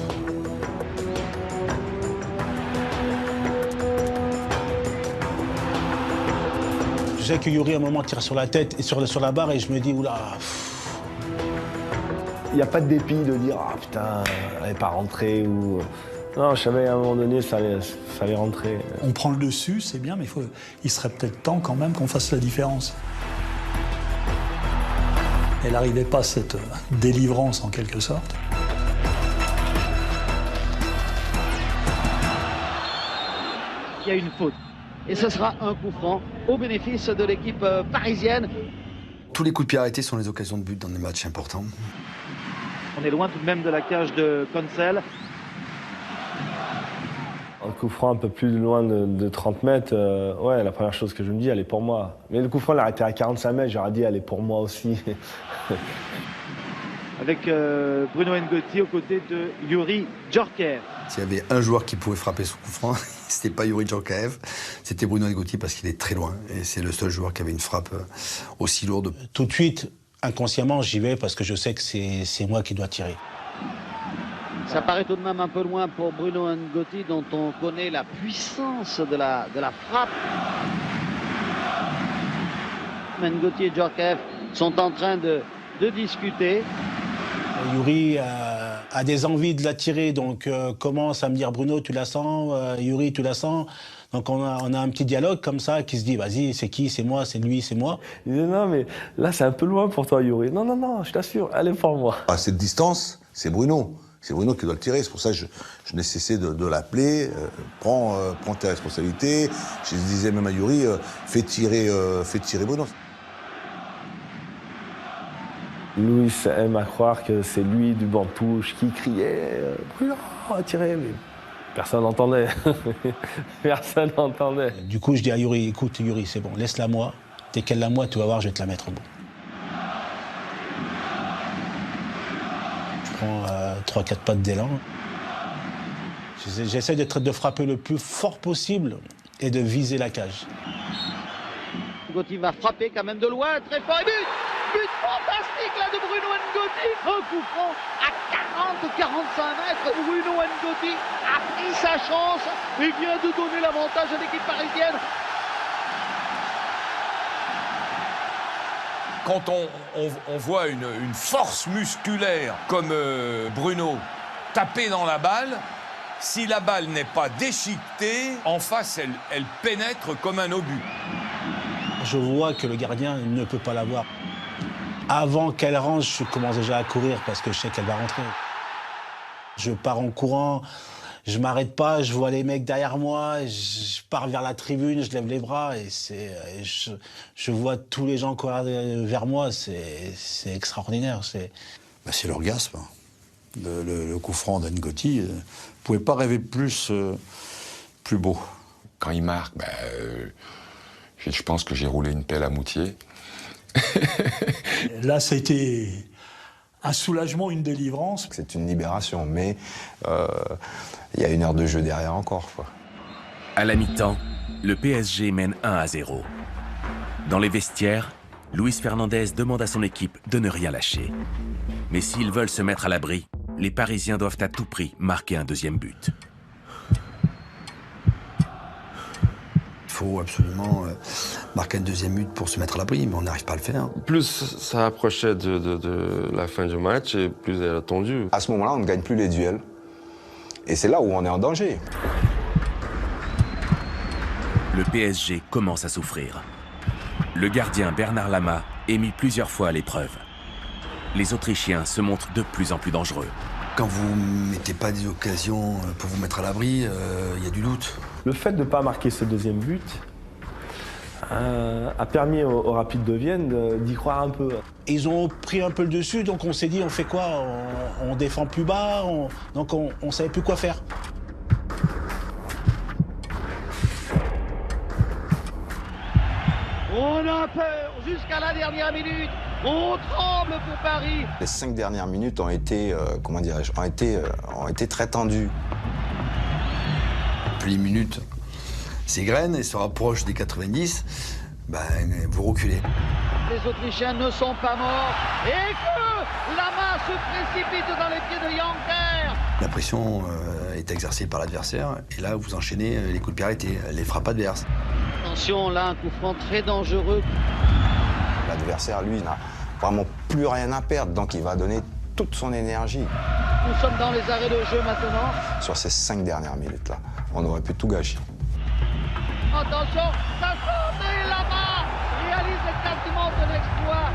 Je sais que Youri, à un moment, tire sur la tête et sur la barre et je me dis, oula. Il n'y a pas de dépit de dire, ah putain, elle n'est pas rentrée ou... Non, je savais à un moment donné, ça allait rentrer. On prend le dessus, c'est bien, mais il serait peut-être temps quand même qu'on fasse la différence. Elle n'arrivait pas, cette délivrance en quelque sorte. Il y a une faute. Et ce sera un coup franc au bénéfice de l'équipe parisienne. Tous les coups de pied arrêtés sont les occasions de but dans des matchs importants. On est loin tout de même de la cage de Consel. Un coup franc un peu plus loin de 30 mètres, ouais, la première chose que je me dis, elle est pour moi. Mais le coup franc, il a arrêté à 45 mètres, j'aurais dit, elle est pour moi aussi. Avec Bruno N'Goti aux côtés de Youri Djorkaeff. S'il y avait un joueur qui pouvait frapper ce coup franc, c'était pas Youri Djorkaeff, c'était Bruno N'Goti parce qu'il est très loin. Et c'est le seul joueur qui avait une frappe aussi lourde. Tout de suite, inconsciemment, j'y vais parce que je sais que c'est moi qui dois tirer. Ça paraît tout de même un peu loin pour Bruno N'Goti, dont on connaît la puissance de la frappe. N'Goti et Djorkaeff sont en train de discuter. Youri a des envies de la tirer, donc commence à me dire Bruno, tu la sens, Youri, tu la sens. Donc on a un petit dialogue comme ça qui se dit vas-y, c'est qui, c'est moi, c'est lui, c'est moi. Il dit non mais là c'est un peu loin pour toi Youri. Non, je t'assure, elle est pour moi. À cette distance, c'est Bruno. C'est Bruno qui doit le tirer. C'est pour ça que je n'ai cessé de l'appeler. Prends tes responsabilités. Je disais même à Youri, fais tirer Bruno. Louis aime à croire que c'est lui du banc de touche qui criait Bruno, tirez, mais personne n'entendait. Personne n'entendait. Du coup, je dis à Youri, écoute Youri, c'est bon, laisse-la moi. Dès qu'elle l'a moi, tu vas voir, je vais te la mettre au bout. Je prends 3-4 pattes d'élan. J'essaie de frapper le plus fort possible et de viser la cage. N'Goti va frapper quand même de loin, très fort, et but fantastique là de Bruno N'Goti. Un coup franc à 40-45 mètres. Bruno N'Goti a pris sa chance et vient de donner l'avantage à l'équipe parisienne. Quand on voit une force musculaire comme Bruno taper dans la balle, si la balle n'est pas déchiquetée, en face, elle pénètre comme un obus. Je vois que le gardien ne peut pas l'avoir. Avant qu'elle rentre, je commence déjà à courir parce que je sais qu'elle va rentrer. Je pars en courant, je m'arrête pas, je vois les mecs derrière moi, je pars vers la tribune, je lève les bras et je vois tous les gens courir vers moi, c'est extraordinaire. C'est l'orgasme. Le coup franc d'N'Goti, vous ne pouvez pas rêver plus beau. Quand il marque, je pense que j'ai roulé une pelle à Moutier. Là, ça a été un soulagement, une délivrance. C'est une libération, mais il y a 1 heure de jeu derrière encore, quoi. À la mi-temps, le PSG mène 1-0. Dans les vestiaires, Luis Fernandez demande à son équipe de ne rien lâcher. Mais s'ils veulent se mettre à l'abri, les Parisiens doivent à tout prix marquer un deuxième but. Il faut absolument marquer un deuxième but pour se mettre à l'abri, mais on n'arrive pas à le faire. Plus ça approchait de la fin du match, et plus elle a tendu. À ce moment-là, on ne gagne plus les duels. Et c'est là où on est en danger. Le PSG commence à souffrir. Le gardien Bernard Lama est mis plusieurs fois à l'épreuve. Les Autrichiens se montrent de plus en plus dangereux. Quand vous ne mettez pas des occasions pour vous mettre à l'abri, il y a du doute. Le fait de ne pas marquer ce deuxième but a permis au Rapide de Vienne d'y croire un peu. Ils ont pris un peu le dessus, donc on s'est dit, on fait quoi? On défend plus bas, donc on savait plus quoi faire. On a peur jusqu'à la dernière minute. On tremble pour Paris. Les 5 dernières minutes ont été, comment dirais-je, ont été très tendues. Plus les minutes s'égrènent et se rapprochent des 90, ben, vous reculez. Les Autrichiens ne sont pas morts et que Lama se précipite dans les pieds de Janker. La pression est exercée par l'adversaire et là vous enchaînez les coups de pied arrêtés, les frappes adverses. Attention, là un coup franc très dangereux. L'adversaire, lui, n'a vraiment plus rien à perdre, donc il va donner toute son énergie. Nous sommes dans les arrêts de jeu maintenant. Sur ces 5 dernières minutes-là, on aurait pu tout gâcher. Attention, ça sort et Lama réalise quasiment un exploit.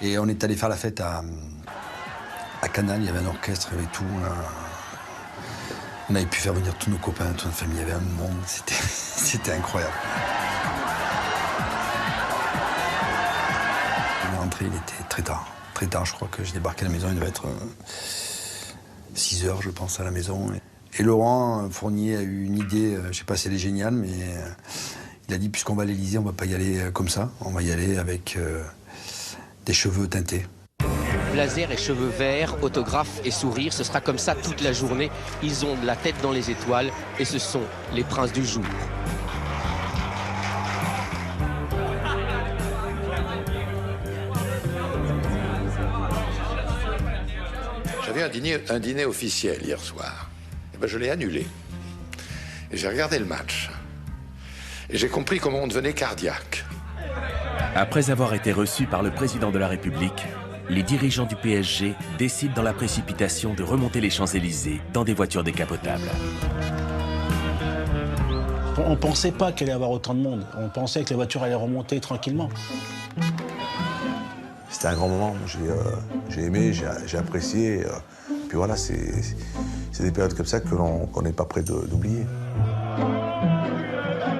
Et on est allé faire la fête à Canal, il y avait un orchestre, il y avait tout. On avait pu faire venir tous nos copains, toute notre famille, il y avait un monde, c'était incroyable. On est rentré, il était très tard. Très tard, je crois que j'ai débarqué à la maison, il devait être 6 heures, je pense, à la maison. Et Laurent Fournier a eu une idée, je ne sais pas si elle est géniale, mais il a dit, puisqu'on va à l'Élysée, on ne va pas y aller comme ça, on va y aller avec des cheveux teintés. Blazer et cheveux verts, autographes et sourires, ce sera comme ça toute la journée. Ils ont la tête dans les étoiles et ce sont les princes du jour. J'avais un dîner officiel hier soir. Et ben, je l'ai annulé. Et j'ai regardé le match. Et j'ai compris comment on devenait cardiaque. Après avoir été reçus par le président de la République, les dirigeants du PSG décident dans la précipitation de remonter les Champs-Élysées dans des voitures décapotables. On ne pensait pas qu'il allait y avoir autant de monde. On pensait que les voitures allaient remonter tranquillement. C'était un grand moment. J'ai aimé, j'ai apprécié. Puis voilà, c'est des périodes comme ça qu'on n'est pas prêt d'oublier.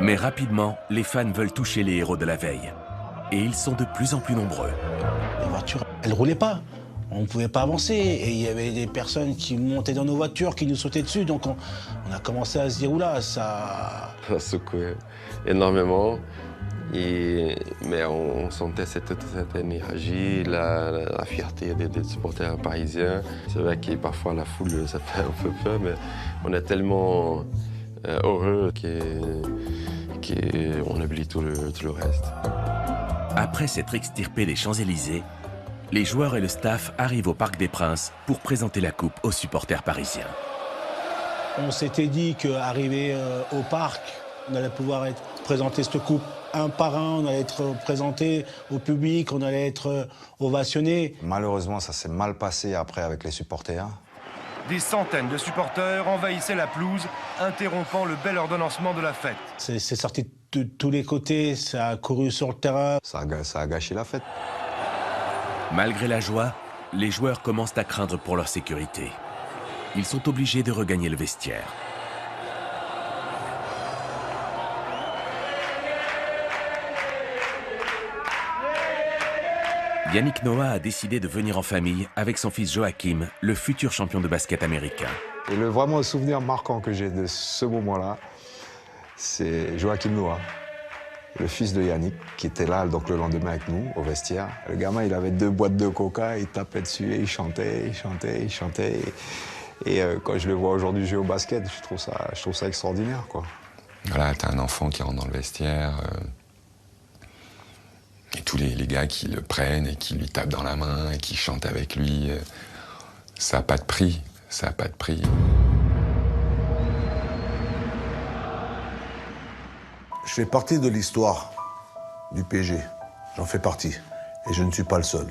Mais rapidement, les fans veulent toucher les héros de la veille. Et ils sont de plus en plus nombreux. Les voitures, elles ne roulaient pas. On ne pouvait pas avancer. Et il y avait des personnes qui montaient dans nos voitures, qui nous sautaient dessus. Donc on a commencé à se dire, oula, ça... Ça secouait énormément. Mais on sentait cette énergie, la fierté des supporters parisiens. C'est vrai que parfois la foule, ça fait un peu peur, mais on est tellement heureux qu'on oublie tout le reste. Après s'être extirpés des Champs-Élysées, les joueurs et le staff arrivent au Parc des Princes pour présenter la coupe aux supporters parisiens. On s'était dit qu'arrivé au parc, on allait pouvoir présenter cette coupe un par un, on allait être présenté au public, on allait être ovationné. Malheureusement, ça s'est mal passé après avec les supporters. Des centaines de supporters envahissaient la pelouse, interrompant le bel ordonnancement de la fête. C'est sorti de tous les côtés, ça a couru sur le terrain. Ça a gâché la fête. Malgré la joie, les joueurs commencent à craindre pour leur sécurité. Ils sont obligés de regagner le vestiaire. Yannick Noah a décidé de venir en famille avec son fils Joachim, le futur champion de basket américain. Et vraiment le souvenir marquant que j'ai de ce moment-là, c'est Joachim Noah, le fils de Yannick, qui était là donc, le lendemain avec nous, au vestiaire. Le gamin, il avait 2 boîtes de coca, il tapait dessus et il chantait. Et quand je le vois aujourd'hui jouer au basket, je trouve ça extraordinaire, quoi. Voilà, t'as un enfant qui rentre dans le vestiaire, et tous les gars qui le prennent et qui lui tapent dans la main et qui chantent avec lui, ça n'a pas de prix, ça n'a pas de prix. Je fais partie de l'histoire du PSG. J'en fais partie. Et je ne suis pas le seul.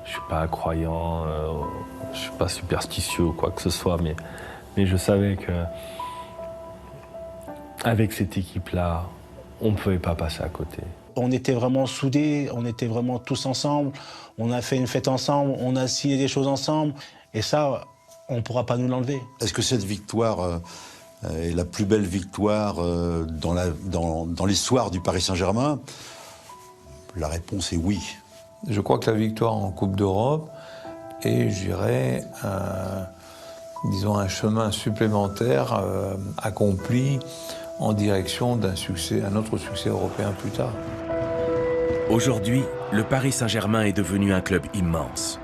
Je ne suis pas croyant, je ne suis pas superstitieux ou quoi que ce soit, mais je savais que avec cette équipe-là, on ne pouvait pas passer à côté. On était vraiment soudés, on était vraiment tous ensemble. On a fait une fête ensemble, on a signé des choses ensemble. Et ça, on ne pourra pas nous l'enlever. Est-ce que cette victoire est la plus belle victoire dans l'histoire du Paris Saint-Germain? La réponse est oui. Je crois que la victoire en Coupe d'Europe est, je dirais, disons un chemin supplémentaire accompli en direction d'un autre succès européen plus tard. Aujourd'hui, le Paris Saint-Germain est devenu un club immense.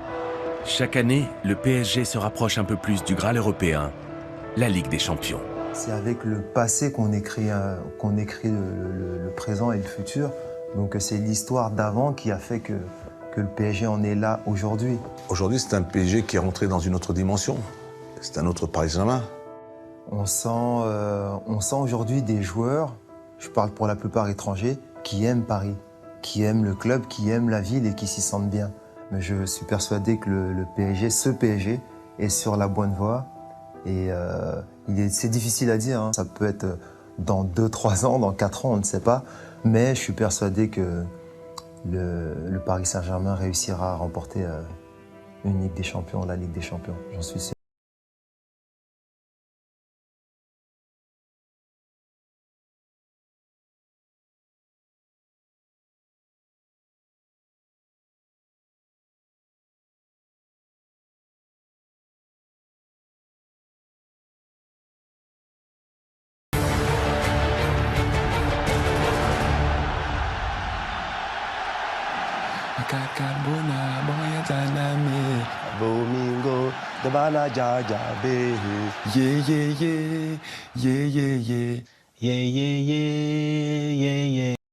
Chaque année, le PSG se rapproche un peu plus du Graal européen, la Ligue des Champions. C'est avec le passé qu'on écrit le présent et le futur. Donc c'est l'histoire d'avant qui a fait que le PSG en est là aujourd'hui. Aujourd'hui, c'est un PSG qui est rentré dans une autre dimension. C'est un autre Paris Saint-Germain. On sent aujourd'hui des joueurs, je parle pour la plupart étrangers, qui aiment Paris, qui aiment le club, qui aiment la ville et qui s'y sentent bien. Mais je suis persuadé que le PSG, ce PSG, est sur la bonne voie. Et c'est difficile à dire, hein. Ça peut être dans 2-3 ans, dans 4 ans, on ne sait pas. Mais je suis persuadé que le Paris Saint-Germain réussira à remporter une Ligue des Champions, la Ligue des Champions, j'en suis sûr. I got carbona, boya zaname. Domingo de bana jajabe. Yeah, yeah, yeah, yeah, yeah, yeah. Yeah, yeah, yeah, yeah, yeah.